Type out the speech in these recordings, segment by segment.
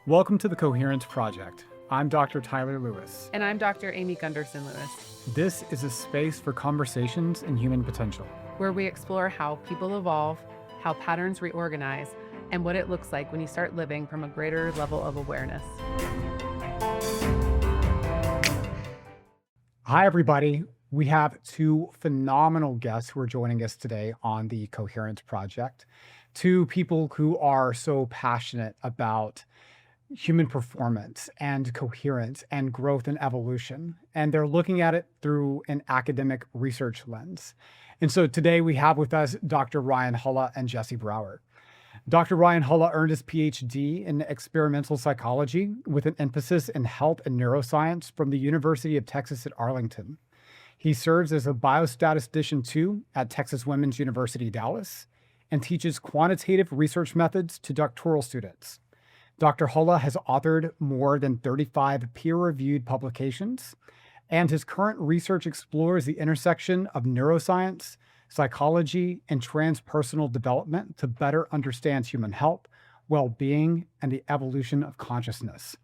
Welcome to the Coherence Project. I'm Dr. Tyler Lewis. And I'm Dr. Amy Gunderson Lewis. This is a space for conversations in human potential, where we explore how people evolve, how patterns reorganize, and what it looks like when you start living from a greater level of awareness. Hi, everybody. We have two phenomenal guests who are joining us today on the Coherence Project. Two people who are so passionate about human performance and coherence and growth and evolution. And they're looking at it through an academic research lens. And so today we have with us Dr. Hulla and Jessie Brauer. Dr. Hulla earned his PhD in experimental psychology with an emphasis in health and neuroscience from the University of Texas at Arlington. He serves as a biostatistician too at Texas Women's University, Dallas, and teaches quantitative research methods to doctoral students. Dr. Hulla has authored more than 35 peer-reviewed publications, and his current research explores the intersection of neuroscience, psychology, and transpersonal development to better understand human health, well-being, and the evolution of consciousness.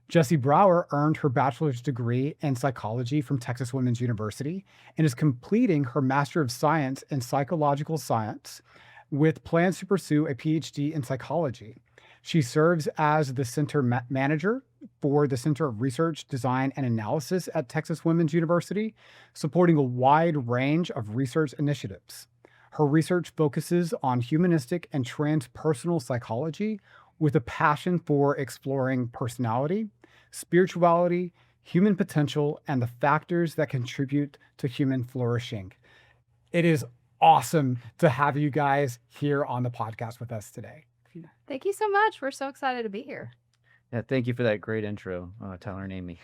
Jessie Brauer earned her bachelor's degree in psychology from Texas Women's University and is completing her Master of Science in Psychological Science with plans to pursue a PhD in psychology. She serves as the center manager for the Center of Research, Design, and Analysis at Texas Women's University, supporting a wide range of research initiatives. Her research focuses on humanistic and transpersonal psychology with a passion for exploring personality, spirituality, human potential, and the factors that contribute to human flourishing. It is awesome to have you guys here on the podcast with us today. Thank you so much. We're so excited to be here. Yeah, thank you for that great intro, Tyler and Amy.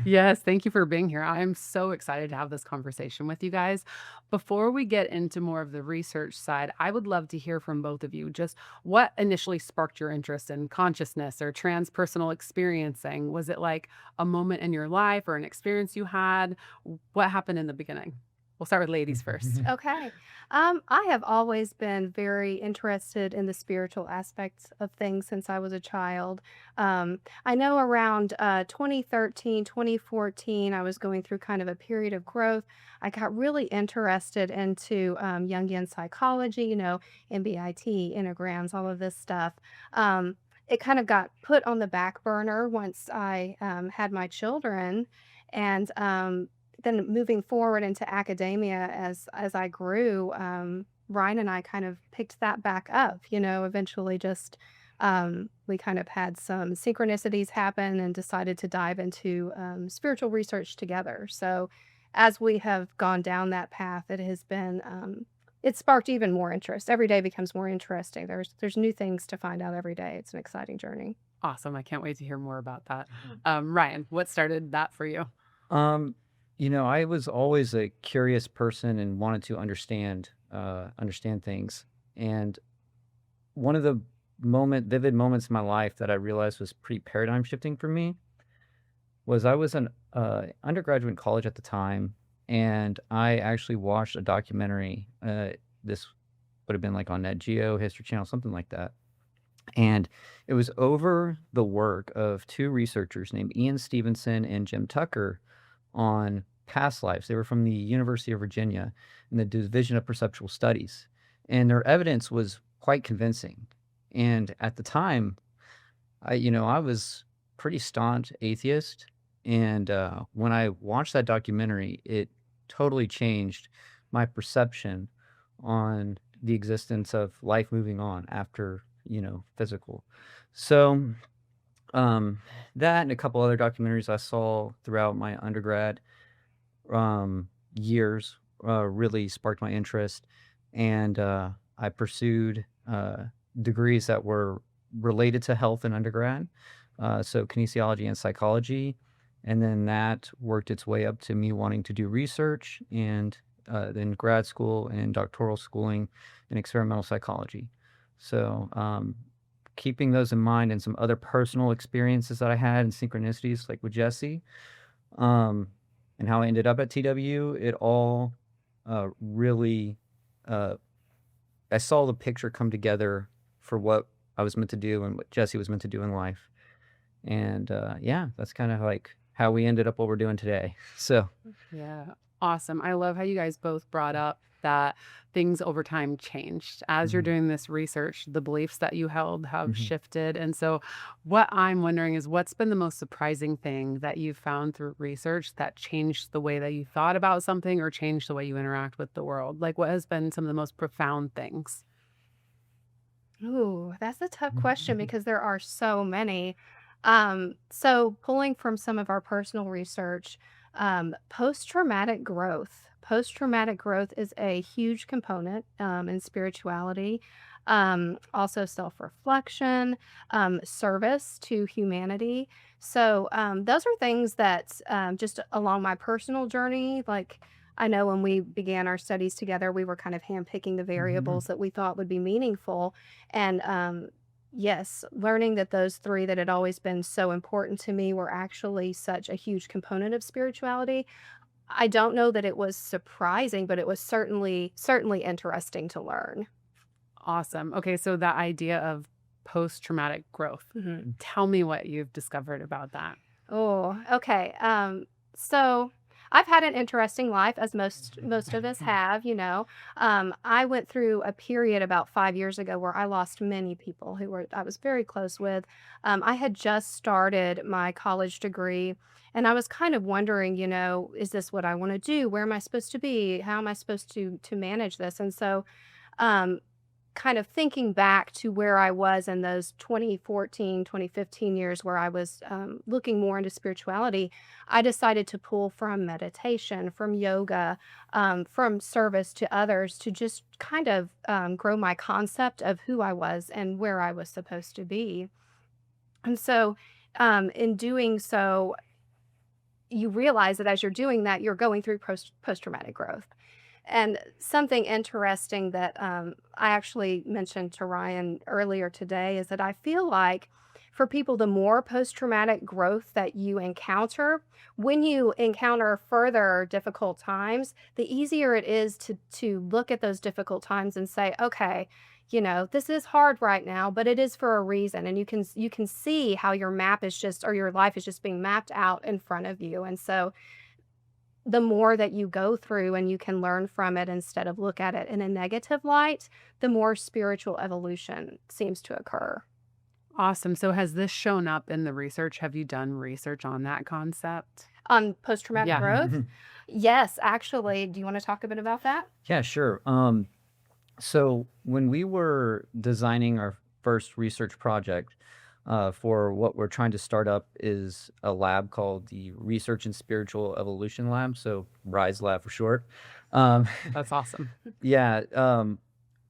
Yes, thank you for being here. I'm so excited to have this conversation with you guys. Before we get into more of the research side, I would love to hear from both of you just what initially sparked your interest in consciousness or transpersonal experiencing. Was it like a moment in your life or an experience you had? What happened in the beginning? We'll start with ladies first. Okay. I have always been very interested in the spiritual aspects of things since I was a child. I know around 2013, 2014, I was going through kind of a period of growth. I got really interested into Jungian psychology, MBIT, enneagrams, all of this stuff. It kind of got put on the back burner once I had my children. And then moving forward into academia as I grew, Ryan and I kind of picked that back up, eventually just we kind of had some synchronicities happen and decided to dive into spiritual research together. So as we have gone down that path, it has been, it sparked even more interest. Every day becomes more interesting. There's new things to find out every day. It's an exciting journey. Awesome. I can't wait to hear more about that. Ryan, what started that for you? I was always a curious person and wanted to understand things. And one of the vivid moments in my life that I realized was pretty paradigm shifting for me was I was an undergraduate in college at the time, and I actually watched a documentary. This would have been like on Nat Geo, History Channel, something like that. And it was over the work of two researchers named Ian Stevenson and Jim Tucker on past lives. They were from the University of Virginia in the Division of Perceptual Studies, and their evidence was quite convincing. And at the time, I was pretty staunch atheist, and when I watched that documentary, it totally changed my perception on the existence of life moving on after physical. So that and a couple other documentaries I saw throughout my undergrad years really sparked my interest, and I pursued degrees that were related to health in undergrad, so kinesiology and psychology, and then that worked its way up to me wanting to do research, and then grad school and doctoral schooling in experimental psychology. So keeping those in mind and some other personal experiences that I had and synchronicities like with Jessie, and how I ended up at TW, it all really, I saw the picture come together for what I was meant to do and what Jessie was meant to do in life. And yeah, that's kind of like how we ended up what we're doing today. So, Yeah, awesome. I love how you guys both brought up that things over time changed. As you're mhm, doing this research, the beliefs that you held have mhm. shifted. And so, what I'm wondering is what's been the most surprising thing that you found through research that changed the way that you thought about something or changed the way you interact with the world? Like, what has been some of the most profound things? Ooh, that's a tough question because there are so many. So pulling from some of our personal research, post-traumatic growth. Post-traumatic growth is a huge component in spirituality. Also self-reflection, service to humanity. So those are things that just along my personal journey, like I know when we began our studies together, we were kind of handpicking the variables that we thought would be meaningful. And yes, learning that those three that had always been so important to me were actually such a huge component of spirituality. I don't know that it was surprising, but it was certainly interesting to learn. Awesome. Okay, so that idea of post traumatic growth, Mhm. tell me what you've discovered about that. Oh, okay. So I've had an interesting life, as most of us have. I went through a period about 5 years ago where I lost many people who were I was very close with. I had just started my college degree, and I was kind of wondering, is this what I want to do? Where am I supposed to be? How am I supposed to manage this? And so, um, kind of thinking back to where I was in those 2014, 2015 years where I was looking more into spirituality, I decided to pull from meditation, from yoga, from service to others to just kind of grow my concept of who I was and where I was supposed to be. And so, in doing so, you realize that as you're doing that, you're going through post traumatic growth. And something interesting that I actually mentioned to Ryan earlier today is that I feel like for people, the more post traumatic growth that you encounter, when you encounter further difficult times, the easier it is to look at those difficult times and say, okay, this is hard right now, but it is for a reason. And you can see how your map is just or your life is just being mapped out in front of you. And so the more that you go through and you can learn from it instead of look at it in a negative light, the more spiritual evolution seems to occur. Awesome. So has this shown up in the research? Have you done research on that concept? On post traumatic Yeah. growth? Yes, actually. Do you want to talk a bit about that? Yeah, sure. So when we were designing our first research project for what we're trying to start up is a lab called the Research and Spiritual Evolution Lab, so RISELab for short. Um, That's awesome. yeah,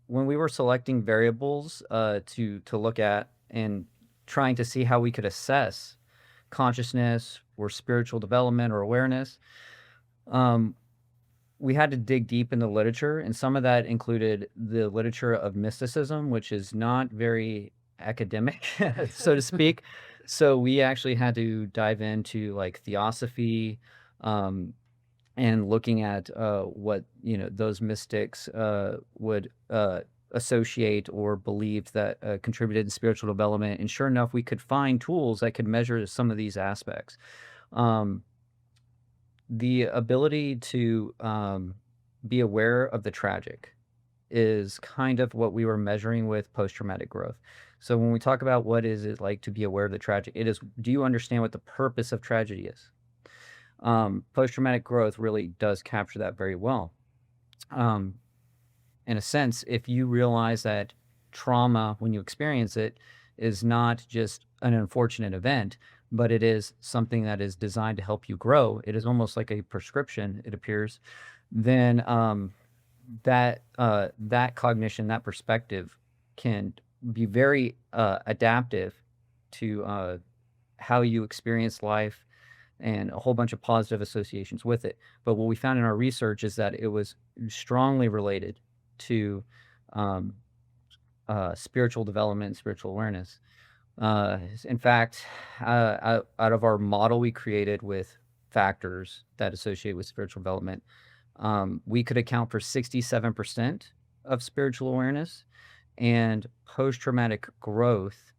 when we were selecting variables to look at and trying to see how we could assess consciousness or spiritual development or awareness, um, we had to dig deep in the literature, and some of that included the literature of mysticism, which is not very academic, so to speak. So we actually had to dive into like theosophy, um, and looking at what those mystics would associate or believe that contributed to spiritual development. And sure enough, we could find tools that could measure some of these aspects. Um, the ability to be aware of the tragic is kind of what we were measuring with post-traumatic growth. So when we talk about what is it like to be aware of the tragic, it is, do you understand what the purpose of tragedy is? Post-traumatic growth really does capture that very well. Um, in a sense, if you realize that trauma, when you experience it, is not just an unfortunate event, but it is something that is designed to help you grow, it is almost like a prescription, it appears, then that cognition, that perspective can be very adaptive to how you experience life and a whole bunch of positive associations with it. But what we found in our research is that it was strongly related to um, spiritual development, spiritual awareness. In fact, out of our model we created with factors that associate with spiritual development, we could account for 67% of spiritual awareness, and post-traumatic growth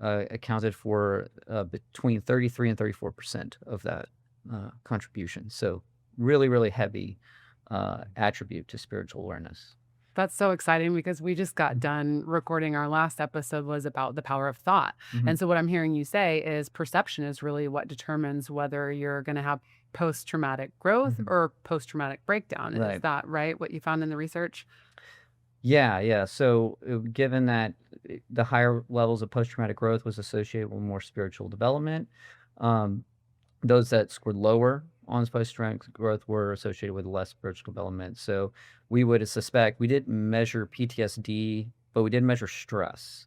accounted for between 33 and 34% of that contribution. So really, really heavy attribute to spiritual awareness. That's so exciting because we just got done recording our last episode was about the power of thought. Mhm. And so what I'm hearing you say is perception is really what determines whether you're going to have post-traumatic growth Mhm. or post-traumatic breakdown. Is Right. that right? What you found in the research? Yeah. So given that the higher levels of post-traumatic growth was associated with more spiritual development, um, those that scored lower on post-traumatic growth were associated with less spiritual development. So we would suspect, we didn't measure PTSD, but we did measure stress.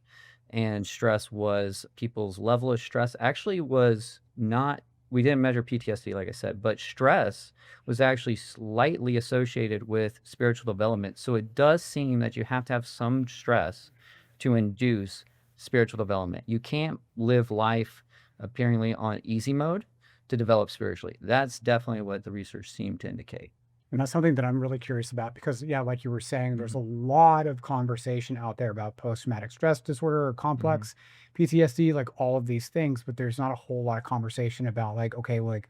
And stress was people's level of stress actually was not, we didn't measure PTSD, like I said, but stress was actually slightly associated with spiritual development. So it does seem that you have to have some stress to induce spiritual development. You can't live life apparently on easy mode to develop spiritually. That's definitely what the research seemed to indicate. And that's something that I'm really curious about because, yeah, like you were saying, there's a lot of conversation out there about post-traumatic stress disorder or complex PTSD, like all of these things, but there's not a whole lot of conversation about like, okay, like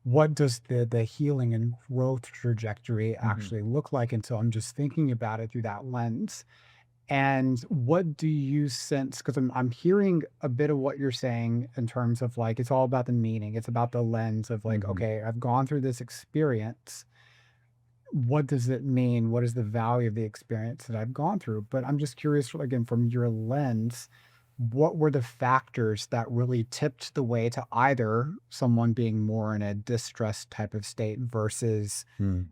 what does the healing and growth trajectory actually look like? And so I'm just thinking about it through that lens. And what do you sense? Because I'm hearing a bit of what you're saying in terms of like it's all about the meaning. It's about the lens of like, Mhm. okay, I've gone through this experience. What does it mean? What is the value of the experience that I've gone through? But I'm just curious, again, from your lens, what were the factors that really tipped the way to either someone being more in a distressed type of state versus Mm.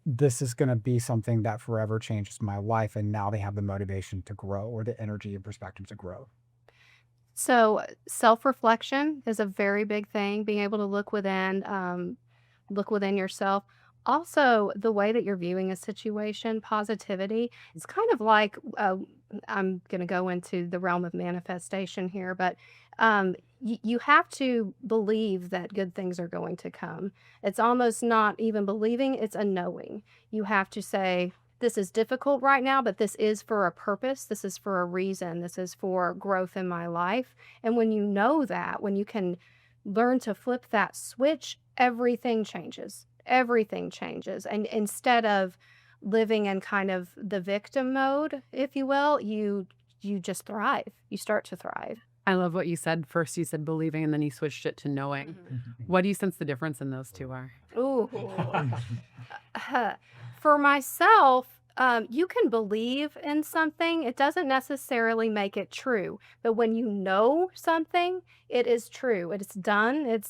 this is going to be something that forever changes my life, and now they have the motivation to grow or the energy and perspective to grow? So, self-reflection is a very big thing, being able to look within yourself. Also, the way that you're viewing a situation, positivity. It's kind of like, I'm gonna go into the realm of manifestation here, but, you have to believe that good things are going to come. It's almost not even believing, it's a knowing. You have to say, "This is difficult right now, but this is for a purpose. This is for a reason. This is for growth in my life." And when you know that, when you can learn to flip that switch, everything changes. Everything changes. And instead of living in kind of the victim mode, if you will, you just thrive. You start to thrive. I love what you said. First, you said believing, and then you switched it to knowing. What do you sense the difference in those two are? Ooh. For myself, you can believe in something. It doesn't necessarily make it true. But when you know something, it is true. It's done.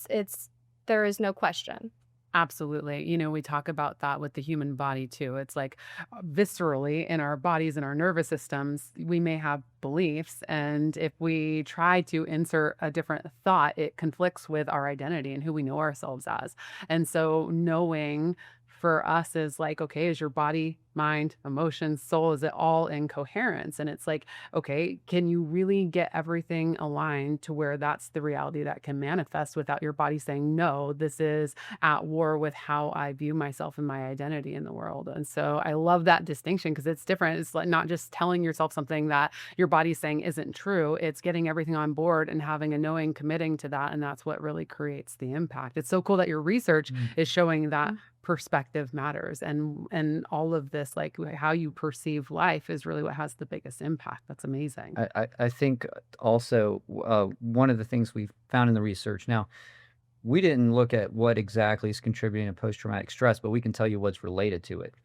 There is no question. Absolutely. We talk about that with the human body too. It's like viscerally in our bodies and our nervous systems, we may have beliefs. And if we try to insert a different thought, it conflicts with our identity and who we know ourselves as. And so knowing for us is like, okay, is your body, mind, emotions, soul, is it all in coherence? And it's like, okay, can you really get everything aligned to where that's the reality that can manifest without your body saying, no, this is at war with how I view myself and my identity in the world. And so I love that distinction because it's different. It's like not just telling yourself something that your body's saying isn't true. It's getting everything on board and having a knowing, committing to that. And that's what really creates the impact. It's so cool that your research is showing that perspective matters and all of this, like how you perceive life is really what has the biggest impact. That's amazing. I think also one of the things we found in the research, now we didn't look at what exactly is contributing to post-traumatic stress, but we can tell you what's related to it.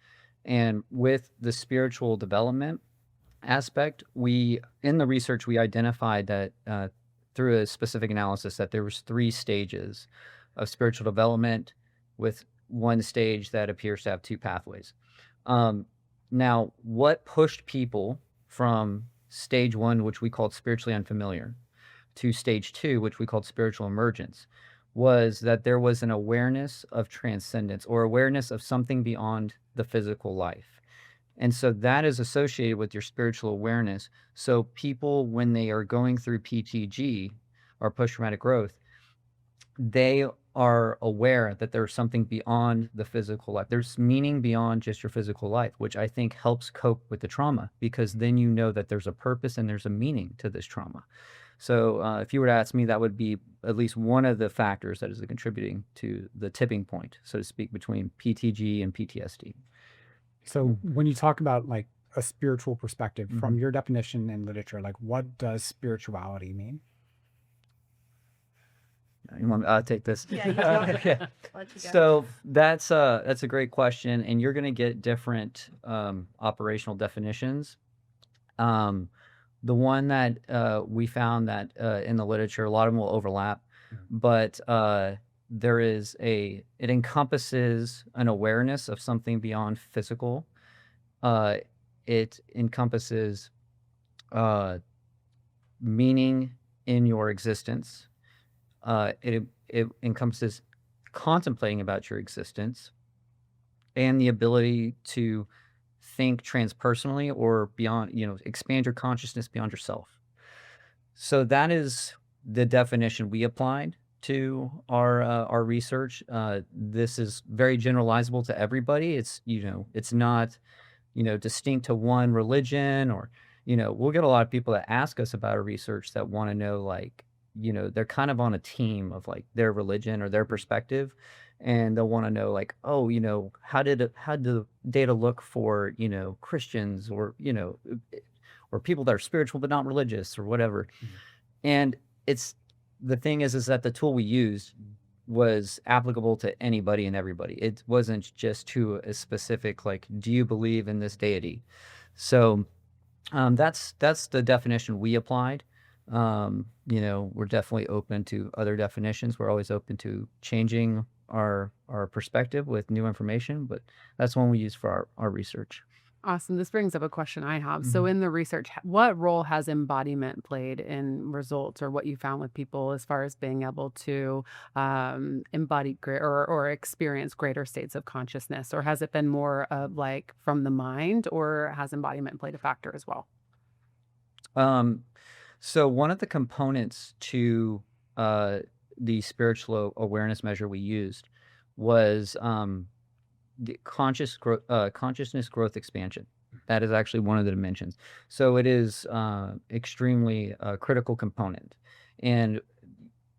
And with the spiritual development aspect, in the research, we identified that through a specific analysis that there was 3 stages of spiritual development with one stage that appears to have 2 pathways. Now, what pushed people from stage 1, which we called spiritually unfamiliar, to stage 2, which we called spiritual emergence, was that there was an awareness of transcendence or awareness of something beyond the physical life. And so that is associated with your spiritual awareness. So people, when they are going through PTG or post-traumatic growth, they are aware that there's something beyond the physical life. There's meaning beyond just your physical life, which I think helps cope with the trauma because then you know that there's a purpose and there's a meaning to this trauma. So if you were to ask me, that would be at least one of the factors that is contributing to the tipping point, so to speak, between PTG and PTSD. So when you talk about like a spiritual perspective Mhm. from your definition in literature, like what does spirituality mean? You want me to take this? Yeah, you go. Okay. Let you go. So that's a great question, and you're going to get different operational definitions. The one that we found that in the literature, a lot of them will overlap, but it encompasses an awareness of something beyond physical. It encompasses meaning in your existence. It encompasses contemplating about your existence and the ability to think transpersonally or beyond, expand your consciousness beyond yourself. So that is the definition we applied to our research. This is very generalizable to everybody. It's not, distinct to one religion or, we'll get a lot of people that ask us about our research that want to know, like, they're kind of on a team of like their religion or their perspective, and they'll want to know like, oh, how did the data look for, Christians or, or people that are spiritual but not religious or whatever. And the thing is that the tool we used was applicable to anybody and everybody. It wasn't just to a specific, like, do you believe in this deity? So that's the definition we applied. We're definitely open to other definitions. We're always open to changing our perspective with new information, but that's one we use for our research. Awesome. This brings up a question I have. So in the research, what role has embodiment played in results, or what you found with people as far as being able to embody or experience greater states of consciousness? Or has it been more of like from the mind, or has embodiment played a factor as well? So one of the components to the spiritual awareness measure we used was the consciousness growth expansion. That is actually one of the dimensions. So it is extremely critical component. And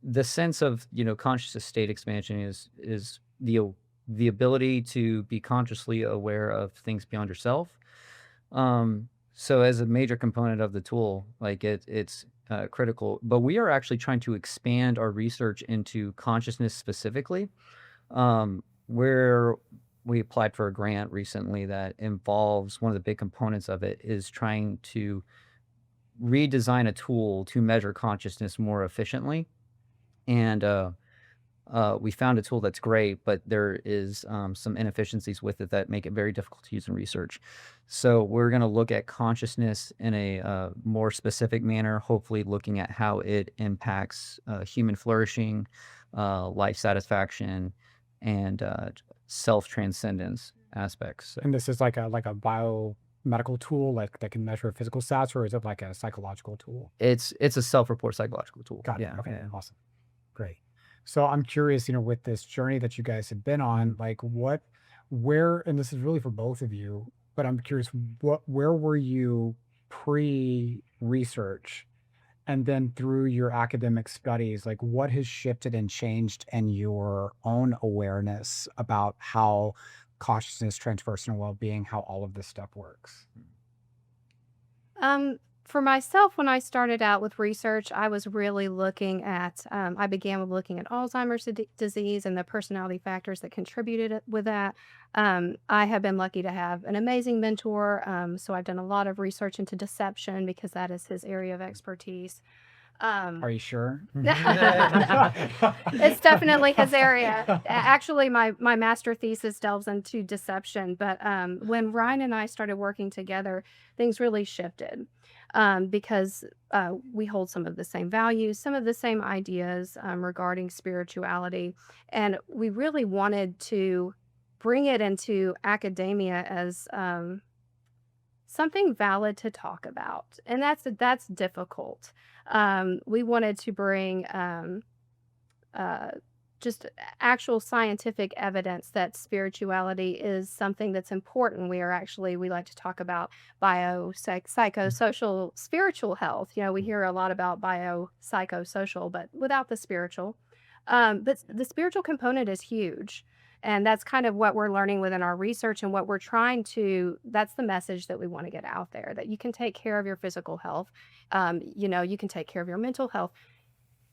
the sense of, consciousness state expansion is the ability to be consciously aware of things beyond yourself. So as a major component of the tool, like it's critical. But we are actually trying to expand our research into consciousness specifically, where we applied for a grant recently that involves one of the big components of it is trying to redesign a tool to measure consciousness more efficiently. And we found a tool that's great, but there is some inefficiencies with it that make it very difficult to use in research. So we're going to look at consciousness in a more specific manner, hopefully looking at how it impacts human flourishing, life satisfaction, and self-transcendence aspects. And this is like a biomedical tool, like that can measure physical stats, or is it like a psychological tool? It's a self-report psychological tool. Got it. Yeah. Okay. Yeah. Awesome. Great. So I'm curious, with this journey that you guys have been on, like where, and this is really for both of you, but I'm curious, where were you pre-research? And then through your academic studies, like what has shifted and changed in your own awareness about how consciousness, transpersonal well-being, how all of this stuff works? For myself, when I started out with research, I was really looking at, I began with looking at Alzheimer's disease and the personality factors that contributed with that. I have been lucky to have an amazing mentor. So I've done a lot of research into deception because that is his area of expertise. Are you sure? It's definitely his area. Actually, my master thesis delves into deception, but when Ryan and I started working together, things really shifted because we hold some of the same values, some of the same ideas regarding spirituality, and we really wanted to bring it into academia as something valid to talk about, and that's difficult. We wanted to bring just actual scientific evidence that spirituality is something that's important. We like to talk about psychosocial spiritual health. We hear a lot about biopsychosocial, but without the spiritual. But the spiritual component is huge. And that's kind of what we're learning within our research and what we're that's the message that we want to get out there, that you can take care of your physical health. You can take care of your mental health.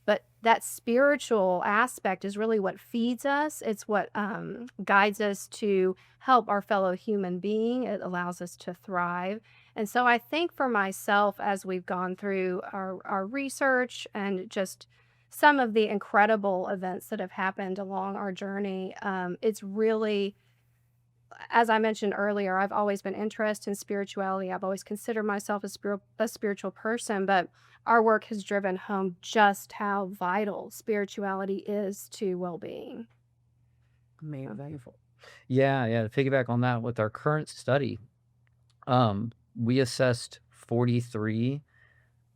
But that spiritual aspect is really what feeds us. It's what guides us to help our fellow human being. It allows us to thrive. And so I think for myself, as we've gone through our research and just some of the incredible events that have happened along our journey, it's really, as I mentioned earlier, I've always been interested in spirituality. I've always considered myself a spiritual person, but our work has driven home just how vital spirituality is to well-being. Amazing. Yeah. To piggyback on that, with our current study, we assessed 43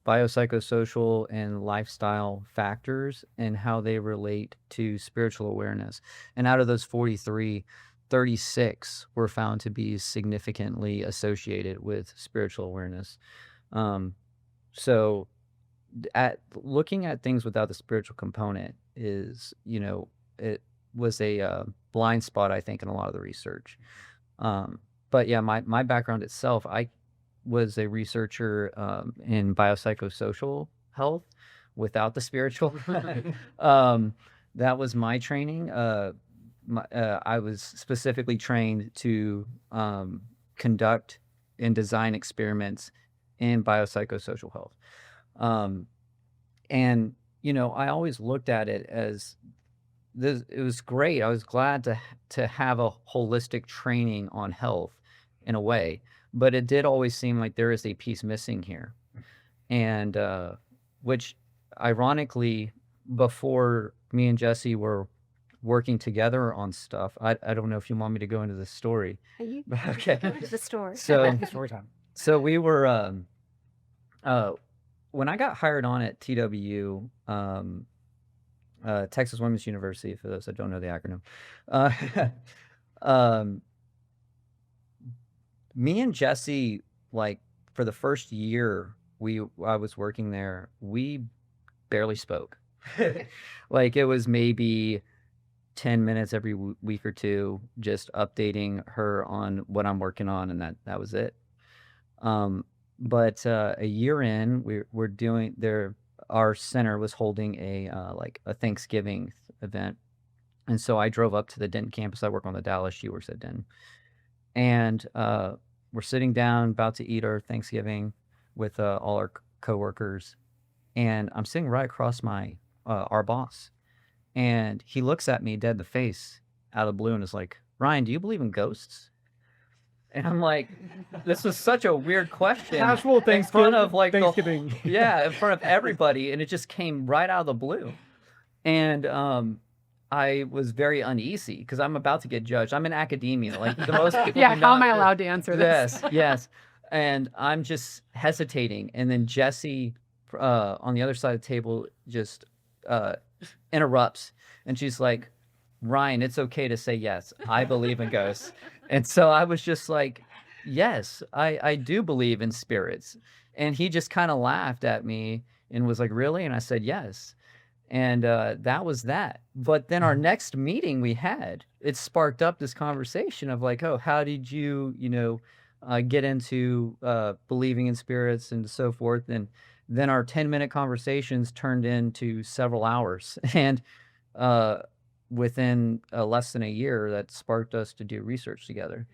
biopsychosocial and lifestyle factors and how they relate to spiritual awareness. And out of those 43, 36 were found to be significantly associated with spiritual awareness. So at looking at things without the spiritual component is, it was a blind spot, I think, in a lot of the research. But yeah, my background itself, I was a researcher in biopsychosocial health without the spiritual. That was my training. I was specifically trained to conduct and design experiments in biopsychosocial health. And, I always looked at it as this. It was great. I was glad to have a holistic training on health in a way, but it did always seem like there is a piece missing here. And which ironically, before me and Jessie were working together on stuff, I don't know if you want me to go into the story. Okay. Go to the story. So Story time. So we were when I got hired on at TW, Texas Women's University, for those that don't know the acronym, me and Jessie, like, for the first year I was working there, we barely spoke. Like, it was maybe 10 minutes every week or two, just updating her on what I'm working on, and that was it. But a year in, we're doing there. Our center was holding a Thanksgiving event, and so I drove up to the Denton campus. I work on the Dallas. She works at Denton, and we're sitting down about to eat our Thanksgiving with all our coworkers, and I'm sitting right across our boss, and he looks at me dead in the face out of the blue and is like, "Ryan, do you believe in ghosts?" And I'm like, this was such a weird question. Casual in Thanksgiving. front of Thanksgiving. in front of everybody, and it just came right out of the blue. And I was very uneasy because I'm about to get judged. I'm in academia, like the most people. Yeah, do how am not- I allowed to answer this? Yes. And I'm just hesitating, and then Jessie on the other side of the table just interrupts, and she's like, "Ryan, it's okay to say yes. I believe in ghosts." And so I was just like, "Yes, I do believe in spirits." And he just kind of laughed at me and was like, "Really?" And I said, "Yes." And that was that. But then our next meeting we had, it sparked up this conversation of like, "Oh, how did you, get into believing in spirits and so forth?" And then our 10-minute conversations turned into several hours. And within less than a year, that sparked us to do research together.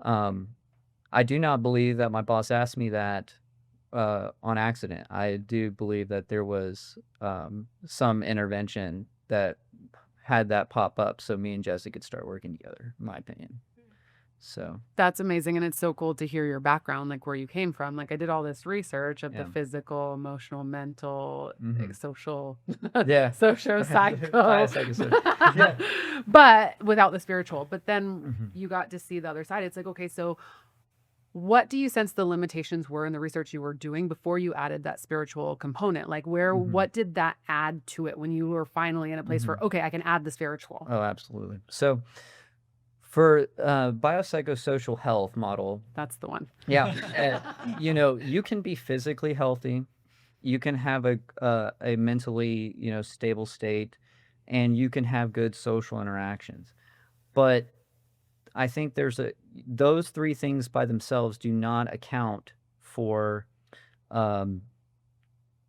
I do not believe that my boss asked me that on accident. I do believe that there was some intervention that had that pop up so me and Jessie could start working together, in my opinion. So That's amazing. And it's so cool to hear your background, like where you came from. Like I did all this research of the Yeah. physical, emotional, mental, Mhm. social, Yeah. socio-psycho. Biopsychosocial. Yeah. But without the spiritual. But then Mhm. you got to see the other side. It's like, okay, so What do you sense the limitations were in the research you were doing before you added that spiritual component? Like Hmm. what did that add to it when you were finally in a place Hmm. where, okay, I can add the spiritual? Oh, absolutely. So for biopsychosocial health model, That's the one. yeah, you can be physically healthy, you can have a mentally, stable state, and you can have good social interactions. But I think those three things by themselves do not account for um,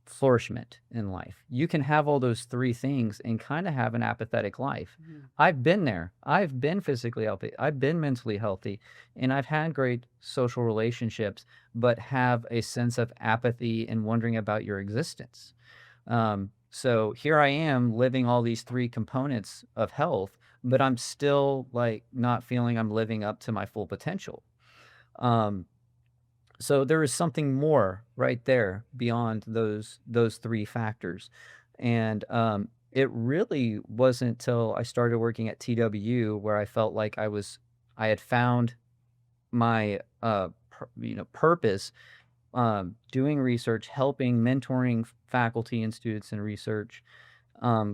flourishment in life. You can have all those three things and kind of have an apathetic life. Mhm. I've been there. I've been physically healthy. I've been mentally healthy, and I've had great social relationships, but have a sense of apathy and wondering about your existence. So here I am living all these three components of health, but I'm still like not feeling I'm living up to my full potential. Um, so there is something more right there beyond those three factors. And it really wasn't till I started working at TW where I felt like I had found my purpose, doing research, helping, mentoring faculty and students in research,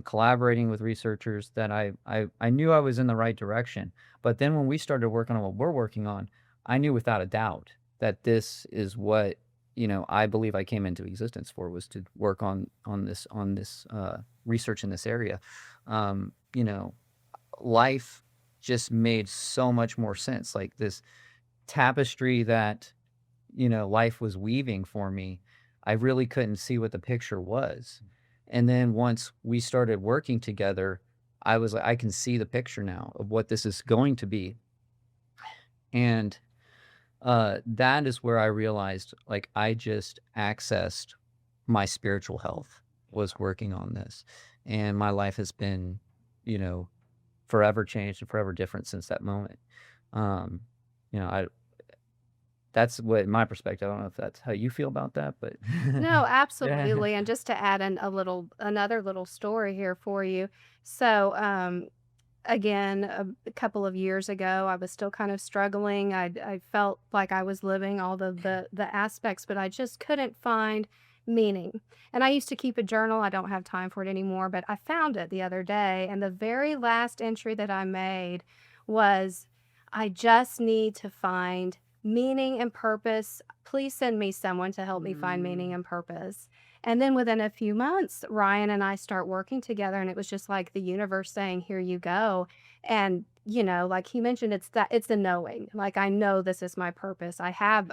collaborating with researchers, that I knew I was in the right direction. But then when we started working on what we're working on, I knew without a doubt that this is what, I believe I came into existence for, was to work on this research in this area. Um, you know, Life just made so much more sense. Like this tapestry that, life was weaving for me, I really couldn't see what the picture was. And then once we started working together, I was like, I can see the picture now of what this is going to be. And that is where I realized, like, I just accessed my spiritual health, was working on this. And my life has been, you know, forever changed and forever different since that moment. Um, I That's what my perspective. I don't know if that's how you feel about that, but No, yeah. absolutely, and just to add another little story here for you. So, again, a couple of years ago, I was still kind of struggling. I felt like I was living all the aspects, but I just couldn't find meaning. And I used to keep a journal. I don't have time for it anymore, but I found it the other day, and the very last entry that I made was, "I just need to find meaning and purpose. Please send me someone to help me find meaning Mm. and purpose." And then within a few months, Ryan and I start working together, and it was just like the universe saying, "Here you go." And, like he mentioned, it's the knowing. Like, I know this is my purpose. I have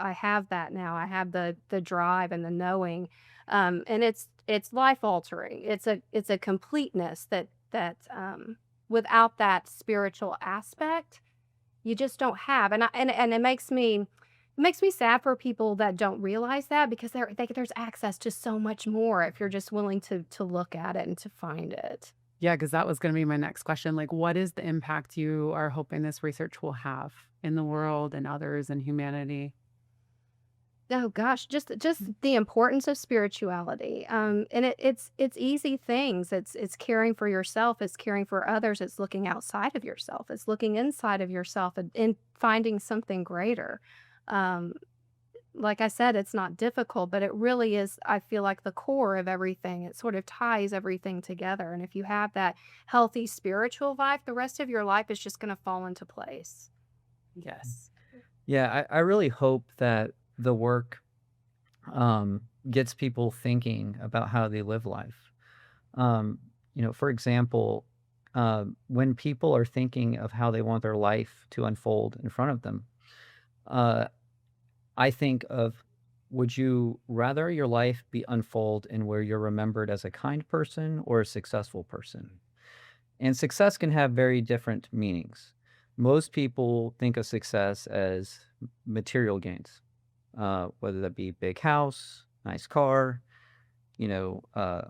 that now. I have the drive and the knowing. And it's life altering. It's a completeness that without that spiritual aspect, you just don't have. And it makes me sad for people that don't realize that, because there's access to so much more if you're just willing to look at it and to find it. Yeah, because that was gonna be my next question. Like, what is the impact you are hoping this research will have in the world and others and humanity? Oh gosh, just the importance of spirituality. And it's easy things. It's caring for yourself, it's caring for others, it's looking outside of yourself, it's looking inside of yourself and finding something greater. Um, like I said, it's not difficult, but it really is, I feel like, the core of everything. It sort of ties everything together. And if you have that healthy spiritual life, the rest of your life is just going to fall into place. Yes. Yeah, I really hope that the work gets people thinking about how they live life. For example, when people are thinking of how they want their life to unfold in front of them, uh, I think of, would you rather your life be unfold in where you're remembered as a kind person or a successful person? And success can have very different meanings. Most people think of success as material gains, whether that be big house, nice car. You know, uh,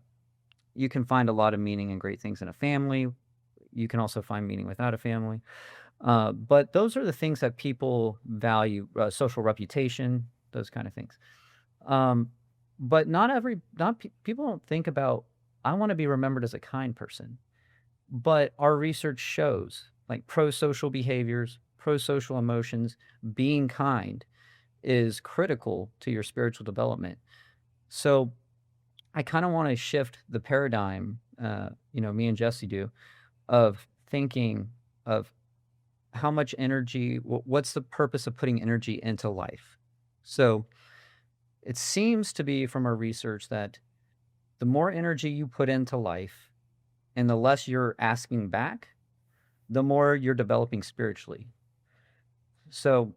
you can find a lot of meaning and great things in a family. You can also find meaning without a family. But those are the things that people value, social reputation, those kind of things. Um, but people don't think about, I want to be remembered as a kind person. But our research shows, like, pro-social behaviors, pro-social emotions, being kind, is critical to your spiritual development. So I kind of want to shift the paradigm, me and Jesse do, of thinking of how much energy, what's the purpose of putting energy into life? So it seems to be from our research that the more energy you put into life and the less you're asking back, the more you're developing spiritually. So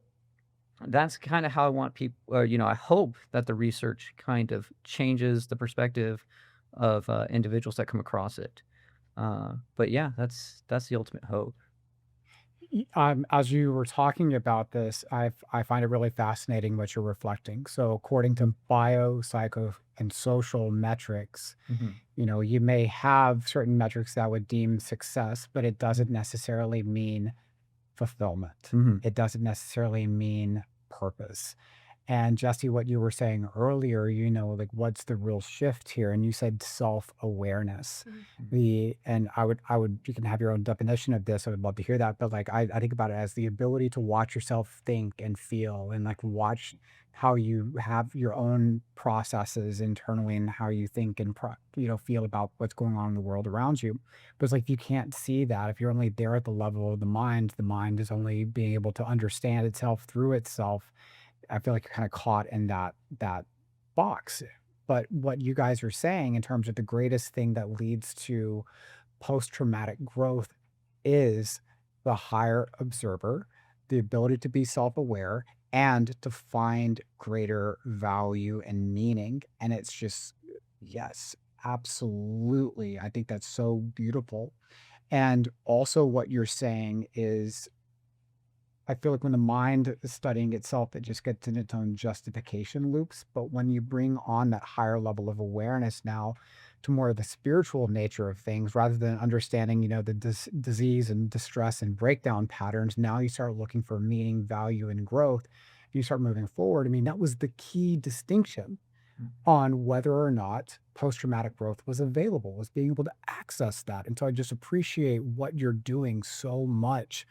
that's kind of how I want people, I hope that the research kind of changes the perspective of individuals that come across it. But yeah, that's the ultimate hope. As you were talking about this, I find it really fascinating what you're reflecting. So, according to bio, psycho, and social metrics, Hmm. you may have certain metrics that would deem success, but it doesn't Hmm. necessarily mean fulfillment. Hmm. It doesn't necessarily mean purpose. And Jesse, what you were saying earlier, like what's the real shift here? And you said self-awareness. Mhm. And I would, you can have your own definition of this. I would love to hear that. But like, I think about it as the ability to watch yourself think and feel and like watch how you have your own processes internally and how you think and, feel about what's going on in the world around you. But it's like, you can't see that if you're only there at the level of the mind is only being able to understand itself through itself. I feel like you're kind of caught in that box. But what you guys are saying in terms of the greatest thing that leads to post-traumatic growth is the higher observer, the ability to be self-aware and to find greater value and meaning. And it's just, yes, absolutely. I think that's so beautiful. And also what you're saying is I feel like when the mind is studying itself, it just gets in its own justification loops. But when you bring on that higher level of awareness now to more of the spiritual nature of things, rather than understanding, the disease and distress and breakdown patterns, now you start looking for meaning, value, and growth. You start moving forward. I mean, that was the key distinction on whether or not post-traumatic growth was available, was being able to access that. And so I just appreciate what you're doing so much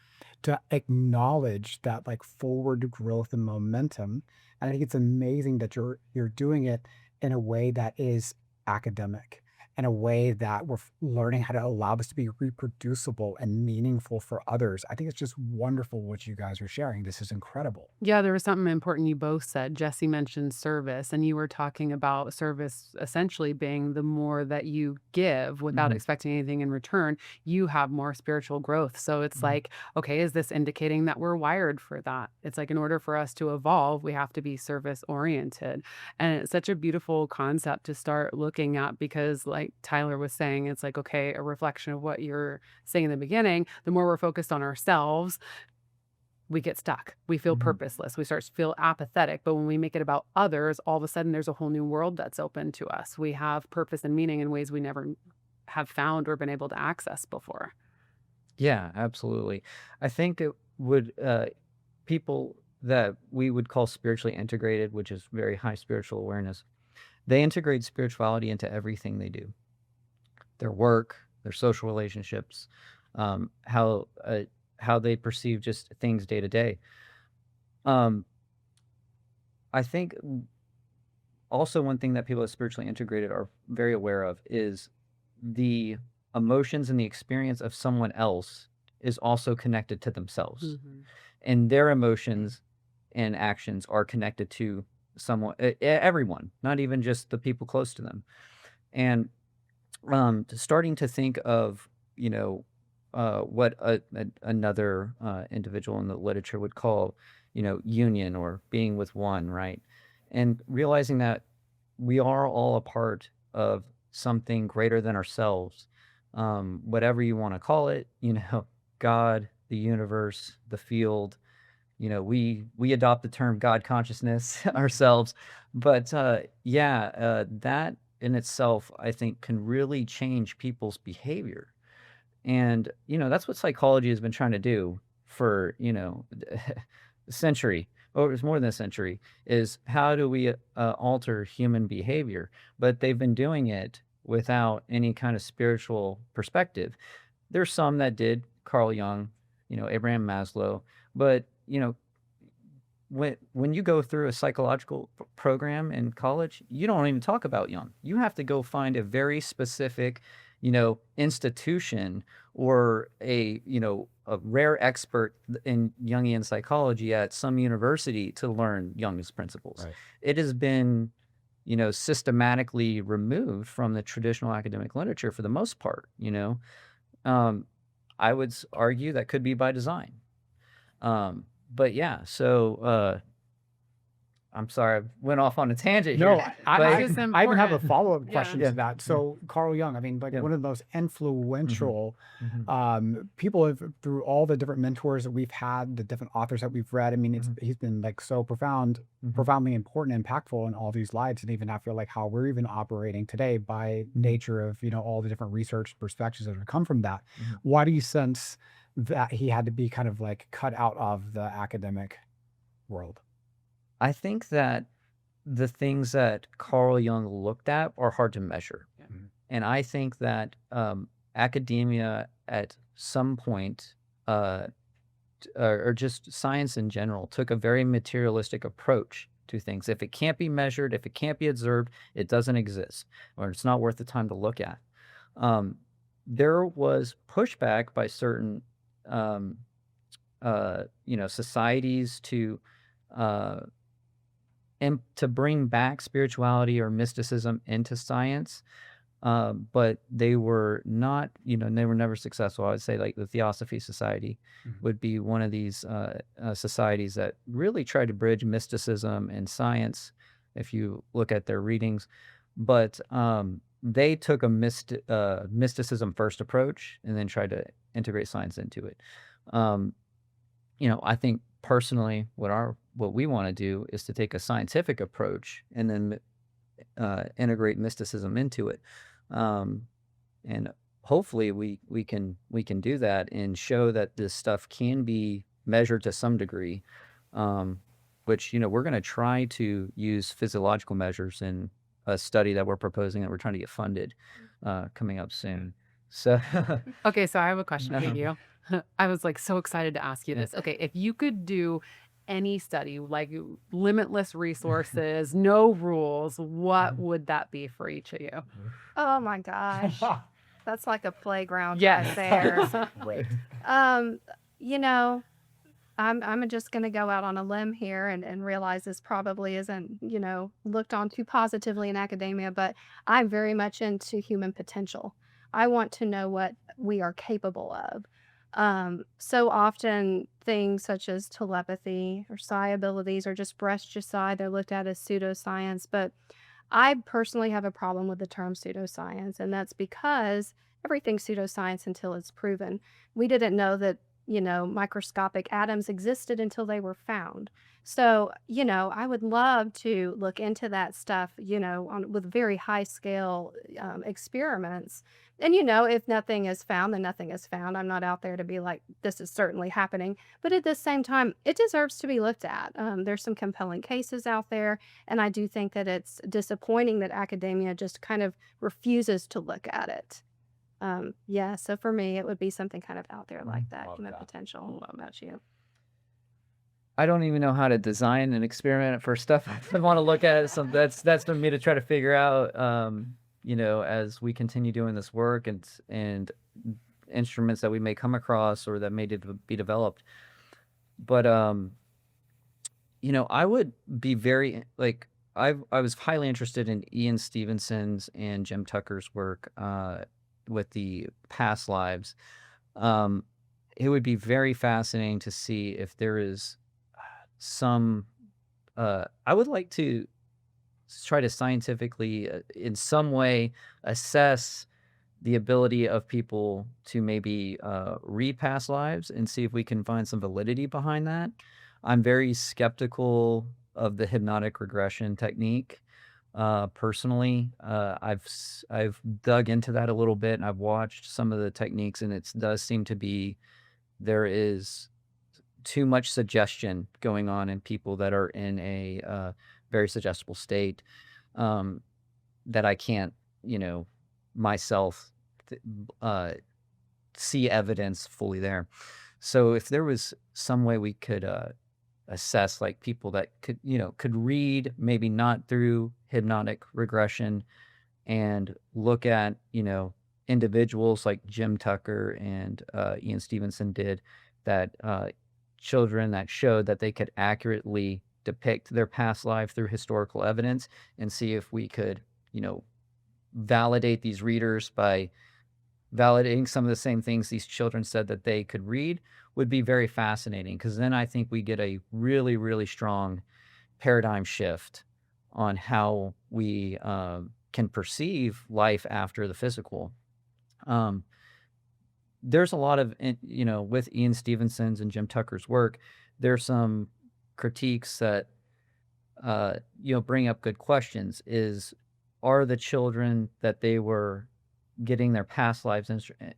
to acknowledge that like forward growth and momentum. And I think it's amazing that you're doing it in a way that is academic, in a way that we're learning how to allow this to be reproducible and meaningful for others. I think it's just wonderful what you guys are sharing. This is incredible. Yeah, there was something important you both said. Jesse mentioned service, and you were talking about service essentially being the more that you give without Hmm. expecting anything in return, you have more spiritual growth. So it's Hmm. like, okay, is this indicating that we're wired for that? It's like in order for us to evolve, we have to be service oriented. And it's such a beautiful concept to start looking at because, like Tyler was saying, it's like, okay, a reflection of what you're saying in the beginning, the more we're focused on ourselves, we get stuck. We feel Hmm. purposeless. We start to feel apathetic. But when we make it about others, all of a sudden there's a whole new world that's open to us. We have purpose and meaning in ways we never have found or been able to access before. Yeah, absolutely. I think it would people that we would call spiritually integrated, which is very high spiritual awareness, they integrate spirituality into everything they do. Their work, their social relationships, um, how uh, how they perceive just things day to day. Um, I think also one thing that people that are spiritually integrated are very aware of is the emotions and the experience of someone else is also connected to themselves, Mhm. and their emotions and actions are connected to someone, everyone, not even just the people close to them. And starting to think of, what another individual in the literature would call, union or being with one, right? And realizing that we are all a part of something greater than ourselves, whatever you want to call it, God, the universe, the field. We adopt the term God consciousness ourselves, but yeah, that in itself, I think, can really change people's behavior. And that's what psychology has been trying to do for a century, or it's more than a century. Is how do we alter human behavior? But they've been doing it without any kind of spiritual perspective. There's some that did, Carl Jung, Abraham Maslow, but when you go through a psychological program in college, you don't even talk about Jung. You have to go find a very specific, institution or a rare expert in Jungian psychology at some university to learn Jung's principles. Right. It has been, systematically removed from the traditional academic literature for the most part. I would argue that could be by design. But yeah, so I'm sorry, I went off on a tangent No, here. I It's I even have a important. follow-up Yeah. question Yeah. to that. So Carl Jung, I mean, like Yeah. one of the most influential Mhm. people through all the different mentors that we've had, the different authors that we've read. I mean, he's been like so Mhm. profoundly important, impactful in all these lives, and even I feel like how we're even operating today by nature of all the different research perspectives that have come from that. Mhm. Why do you sense that he had to be kind of like cut out of the academic world? I think that the things that Carl Jung looked at are hard to measure. Yeah. And I think that academia at some point, or just science in general, took a very materialistic approach to things. If it can't be measured, if it can't be observed, it doesn't exist, or it's not worth the time to look at. There was pushback by certain, societies to and to bring back spirituality or mysticism into science, but they were not, they were never successful. I would say like the Theosophy Society would be one of these societies that really tried to bridge mysticism and science, if you look at their readings. But they took a mysticism first approach and then tried to integrate science into it. I think personally, what we want to do is to take a scientific approach and then integrate mysticism into it, and hopefully we can do that and show that this stuff can be measured to some degree. Which we're going to try to use physiological measures in a study that we're proposing that we're trying to get funded coming up soon. So Okay, so I have a question for Uh-huh. you. I was like so excited to ask you this. Okay, if you could do any study, like limitless resources, no rules, what would that be for each of you? Oh my gosh. That's like a playground right Yes. there. Right. You know, I'm just going to go out on a limb here and realize this probably isn't, looked on too positively in academia, but I'm very much into human potential. I want to know what we are capable of. So often things such as telepathy or psi abilities are just brushed aside. They're looked at as pseudoscience, but I personally have a problem with the term pseudoscience, and that's because everything's pseudoscience until it's proven. We didn't know that, microscopic atoms existed until they were found. So, I would love to look into that stuff, with very high scale experiments. And, if nothing is found, then nothing is found. I'm not out there to be like, this is certainly happening. But at the same time, it deserves to be looked at. There's some compelling cases out there. And I do think that it's disappointing that academia just kind of refuses to look at it. Yeah, so for me, it would be something kind of out there like that, Love human that. potential. What about you? I don't even know how to design an experiment for stuff I want to look at it. So that's for me to try to figure out. As we continue doing this work and instruments that we may come across or that may be developed. But I would be very like I was highly interested in Ian Stevenson's and Jim Tucker's work with the past lives. It would be very fascinating to see if there is some. I would like to try to scientifically, in some way, assess the ability of people to maybe read past lives and see if we can find some validity behind that. I'm very skeptical of the hypnotic regression technique. Personally, I've dug into that a little bit and I've watched some of the techniques, and it does seem to be there is too much suggestion going on in people that are in a very suggestible state, that I can't, myself see evidence fully there. So if there was some way we could assess like people that could read, maybe not through hypnotic regression, and look at individuals like Jim Tucker and Ian Stevenson did, that children that showed that they could accurately depict their past life through historical evidence, and see if we could validate these readers by validating some of the same things these children said that they could read, would be very fascinating, because then I think we get a really, really strong paradigm shift on how we can perceive life after the physical. There's a lot of, with Ian Stevenson's and Jim Tucker's work, there's some critiques that, bring up good questions. Are the children that they were getting their past lives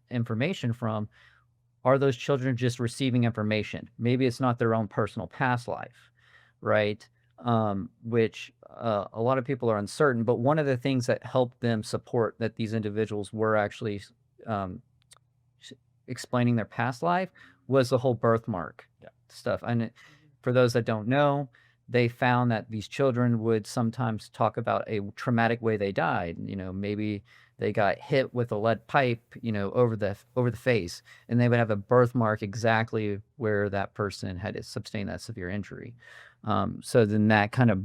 information from, are those children just receiving information? Maybe it's not their own personal past life, right? Which a lot of people are uncertain. But one of the things that helped them support that these individuals were actually explaining their past life was the whole birthmark stuff. And for those that don't know, they found that these children would sometimes talk about a traumatic way they died. Maybe they got hit with a lead pipe, over the face, and they would have a birthmark exactly where that person had sustained that severe injury. So then that kind of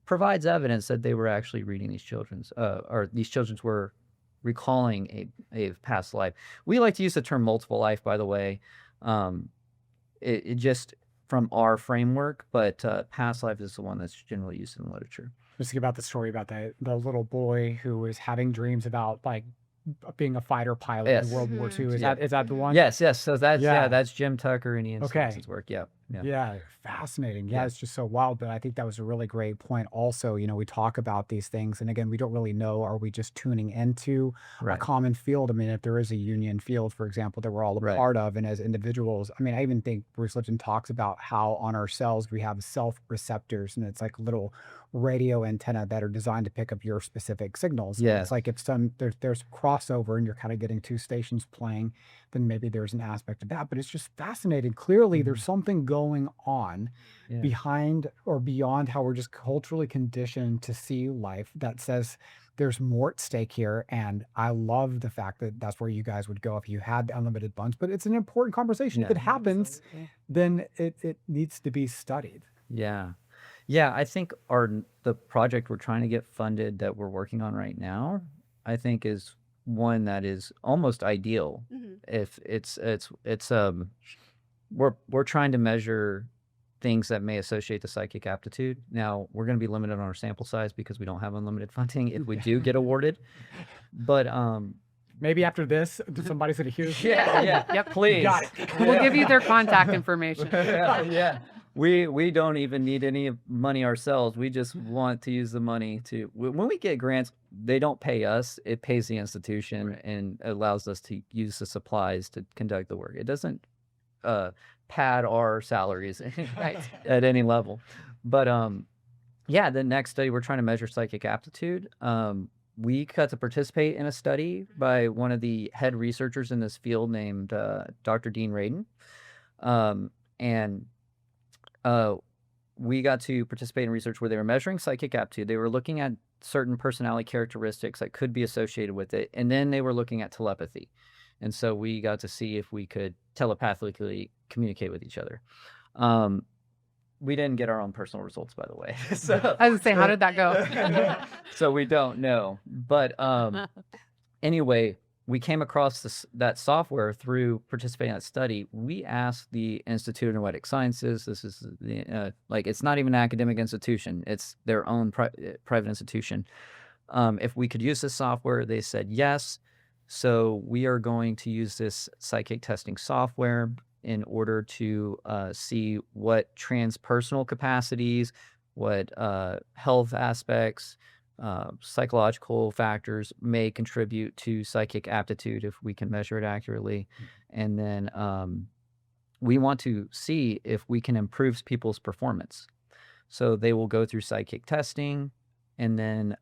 provides evidence that they were actually reading these children's, or these children's were recalling a past life. We like to use the term multiple life, by the way. It just from our framework, but past life is the one that's generally used in the literature. Just think about the story about the little boy who was having dreams about like being a fighter pilot in Yes. World War II. Is Yeah. that the one? Yes. So that's Yeah. that's Jim Tucker and Ian Okay. Stevenson's work. Yeah. Yeah, fascinating. Yeah, Yeah. it's just so wild. But I think that was a really great point. Also, we talk about these things, and again, we don't really know, are we just tuning into a Right. common field? I mean, if there is a union field, for example, that we're all a Right. part of, and as individuals, I mean, I even think Bruce Lipton talks about how on our cells we have self receptors, and it's like little radio antenna that are designed to pick up your specific signals. And Yeah. it's like if there's crossover and you're kind of getting two stations playing, then maybe there's an aspect of that. But it's just fascinating. Clearly, there's something going on Yeah. behind or beyond how we're just culturally conditioned to see life that says there's more at stake here. And I love the fact that that's where you guys would go if you had the unlimited funds. But it's an important conversation. If Yeah. it happens, Absolutely. then it needs to be studied. Yeah. I think the project we're trying to get funded that we're working on right now, I think is one that is almost ideal. If we're trying to measure things that may associate the psychic aptitude. Now, we're going to be limited on our sample size because we don't have unlimited funding if we do get awarded. But Maybe after this, somebody's going to hear this. Yep. please. Got it. We'll give you their contact information. Yeah. We don't even need any money ourselves. We just want to use the money to, when we get grants, they don't pay us. It pays the institution. Right. And allows us to use the supplies to conduct the work. It doesn't pad our salaries Right. at any level. But the next study, we're trying to measure psychic aptitude. We got to participate in a study by one of the head researchers in this field named Dr. Dean Radin. And we got to participate in research where they were measuring psychic aptitude. They were looking at certain personality characteristics that could be associated with it. And then they were looking at telepathy. And so we got to see if we could telepathically communicate with each other. We didn't get our own personal results, by the way. So, I was gonna say, how did that go? so we don't know. But anyway, we came across that software through participating in that study. We asked the Institute of Noetic Sciences. This is it's not even an academic institution. It's their own private institution. If we could use this software, they said yes. So we are going to use this psychic testing software in order to see what transpersonal capacities, what health aspects, psychological factors may contribute to psychic aptitude if we can measure it accurately. And then we want to see if we can improve people's performance. So they will go through psychic testing, and then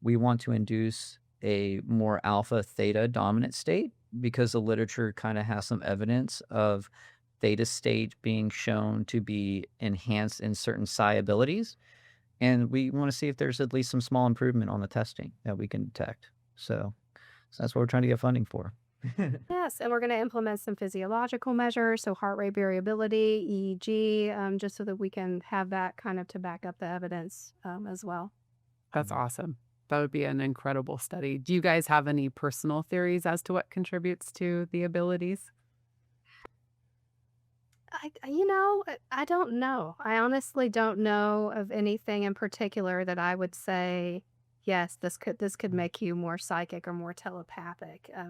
we want to induce a more alpha theta dominant state, because the literature kind of has some evidence of theta state being shown to be enhanced in certain psi abilities. And we want to see if there's at least some small improvement on the testing that we can detect. So that's what we're trying to get funding for. Yes, and we're going to implement some physiological measures, so heart rate variability, EEG, just so that we can have that kind of to back up the evidence as well. That's awesome. That would be an incredible study. Do you guys have any personal theories as to what contributes to the abilities? I don't know. I honestly don't know of anything in particular that I would say, yes, this could make you more psychic or more telepathic. I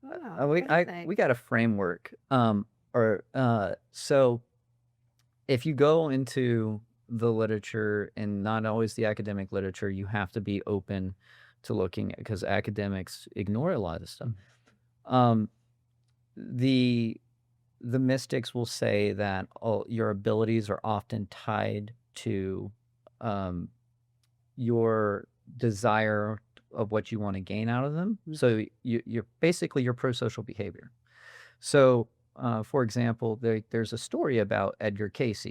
don't know. We What do you we think? got a framework. So if you go into the literature, and not always the academic literature, you have to be open to looking at, because academics ignore a lot of stuff. Um, the the mystics will say that your abilities are often tied to um, your desire of what you want to gain out of them. So you're basically your pro-social behavior. So, for example, there's a story about Edgar Cayce.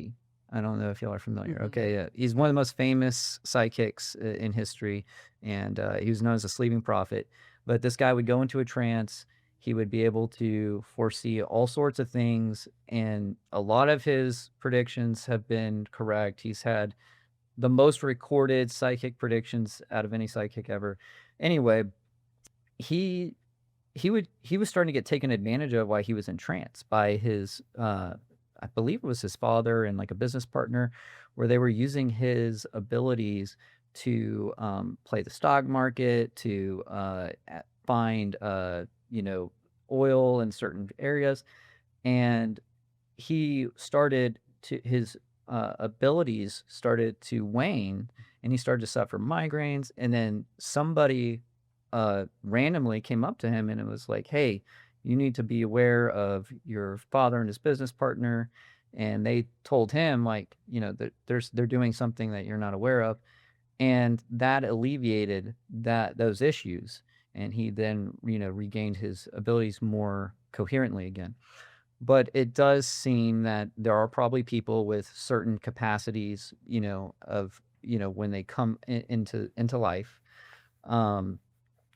I don't know if y'all are familiar. Okay, he's one of the most famous psychics in history, and he was known as a sleeping prophet. But this guy would go into a trance. He would be able to foresee all sorts of things, and a lot of his predictions have been correct. He's had the most recorded psychic predictions out of any psychic ever. Anyway, he he was starting to get taken advantage of while he was in trance by his I believe it was his father and like a business partner, where they were using his abilities to play the stock market, to find oil in certain areas, and he started to his abilities started to wane, and he started to suffer migraines. And then somebody randomly came up to him and it was like, hey, you need to be aware of your father and his business partner. And they told him, like, that they're doing something that you're not aware of, and that alleviated those issues, and he then regained his abilities more coherently again. But it does seem that there are probably people with certain capacities, when they come into life.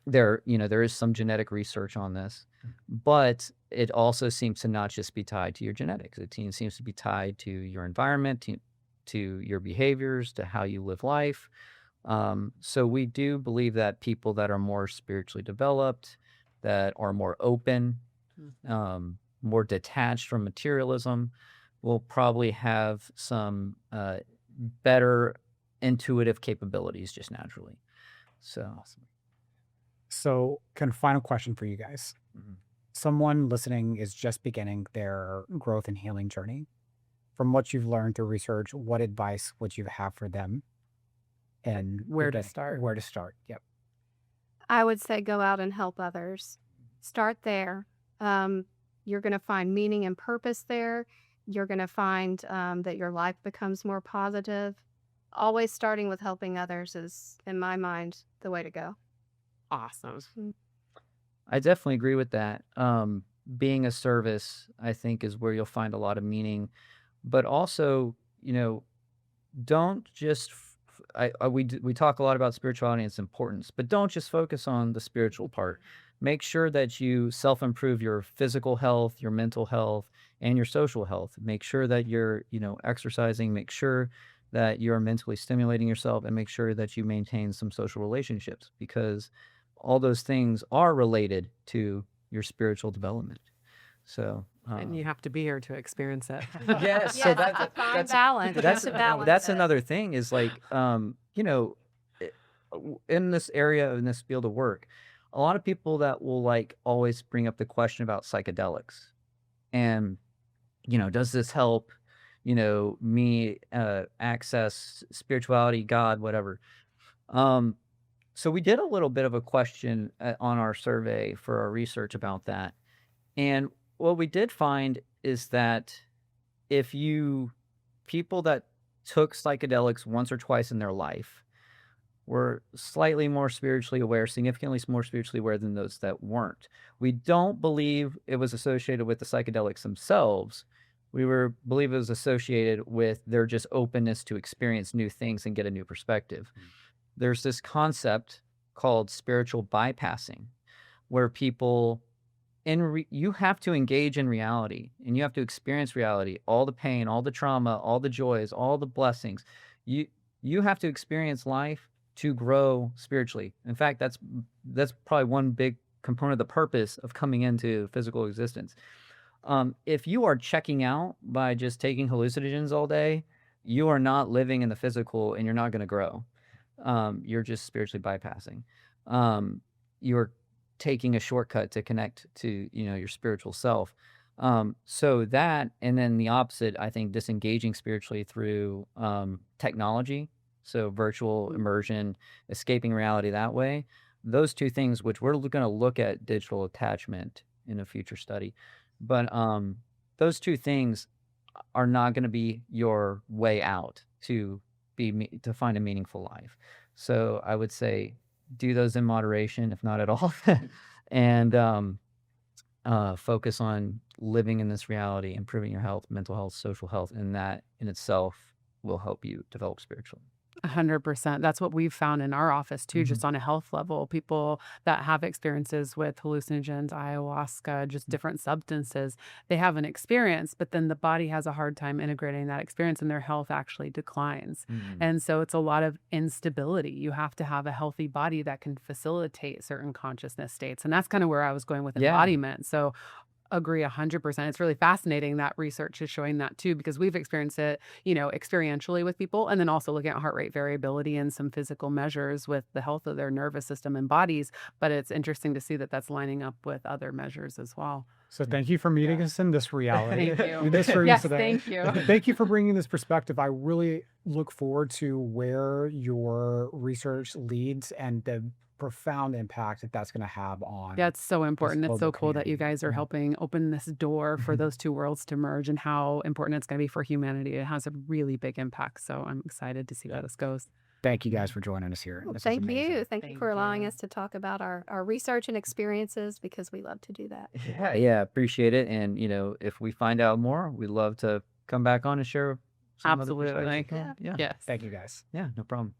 There is some genetic research on this, but it also seems to not just be tied to your genetics. It seems to be tied to your environment, to your behaviors, to how you live life. So we do believe that people that are more spiritually developed, that are more open, more detached from materialism, will probably have some better intuitive capabilities just naturally. So, So, final question for you guys. mhm. Someone listening is just beginning their growth and healing journey. From what you've learned through research, what advice would you have for them? And Where to start? Where to start? Yep. I would say go out and help others. Start there. You're going to find meaning and purpose there. You're going to find that your life becomes more positive. Always starting with helping others is, in my mind, the way to go. Awesome. I definitely agree with that. Being a service, I think, is where you'll find a lot of meaning, but also, don't just. We talk a lot about spirituality and its importance, but don't just focus on the spiritual part. Make sure that you self-improve your physical health, your mental health, and your social health. Make sure that you're, exercising. Make sure that you're mentally stimulating yourself, and make sure that you maintain some social relationships, because all those things are related to your spiritual development. So, And you have to be here to experience it. yes, so Yes, that's it's a fine that's balance. You have that's to balance that's it. another thing, is like, in this area, in this field of work, a lot of people that will like always bring up the question about psychedelics, and does this help me access spirituality, God, whatever. So we did a little bit of a question on our survey for our research about that, and what we did find is that if people that took psychedelics once or twice in their life were slightly more spiritually aware, significantly more spiritually aware than those that weren't. We don't believe it was associated with the psychedelics themselves. Believe it was associated with their just openness to experience new things and get a new perspective. There's this concept called spiritual bypassing, where people you have to engage in reality, and you have to experience reality, all the pain, all the trauma, all the joys, all the blessings. You have to experience life to grow spiritually. In fact, that's probably one big component of the purpose of coming into physical existence. If you are checking out by just taking hallucinogens all day, you are not living in the physical, and you're not going to grow. You're just spiritually bypassing. You're taking a shortcut to connect to, your spiritual self. So that, and then the opposite, I think, disengaging spiritually through technology, so virtual immersion, escaping reality that way. Those two things, which we're going to look at digital attachment in a future study, but those two things are not going to be your way out to find a meaningful life. So I would say do those in moderation, if not at all, and focus on living in this reality, improving your health, mental health, social health, and that in itself will help you develop spiritually. 100%. That's what we've found in our office too, just on a health level. People that have experiences with hallucinogens, ayahuasca, just different substances, they have an experience, but then the body has a hard time integrating that experience and their health actually declines. And so it's a lot of instability. You have to have a healthy body that can facilitate certain consciousness states. And that's kind of where I was going with Yeah. embodiment. So agree 100%. It's really fascinating that research is showing that too, because we've experienced it, experientially with people, and then also looking at heart rate variability and some physical measures with the health of their nervous system and bodies. But it's interesting to see that that's lining up with other measures as well. So thank you for meeting us in this reality. Thank you. In this room Yes, today. thank you. Thank you for bringing this perspective. I really look forward to where your research leads and the profound impact that that's going to have on. Yeah, it's so important. It's so global cool that you community. guys are helping open this door for those two worlds to merge and how important it's going to be for humanity. It has a really big impact. So I'm excited to see where this goes. Thank you guys for joining us here. Well, This is thank amazing. you. Thank you Thank for allowing you. us to talk about our research and experiences, because we love to do that. Yeah, appreciate it. And if we find out more, we'd love to come back on and share some other Absolutely. perspectives. Yeah, Yes. Thank you guys. yeah, no problem.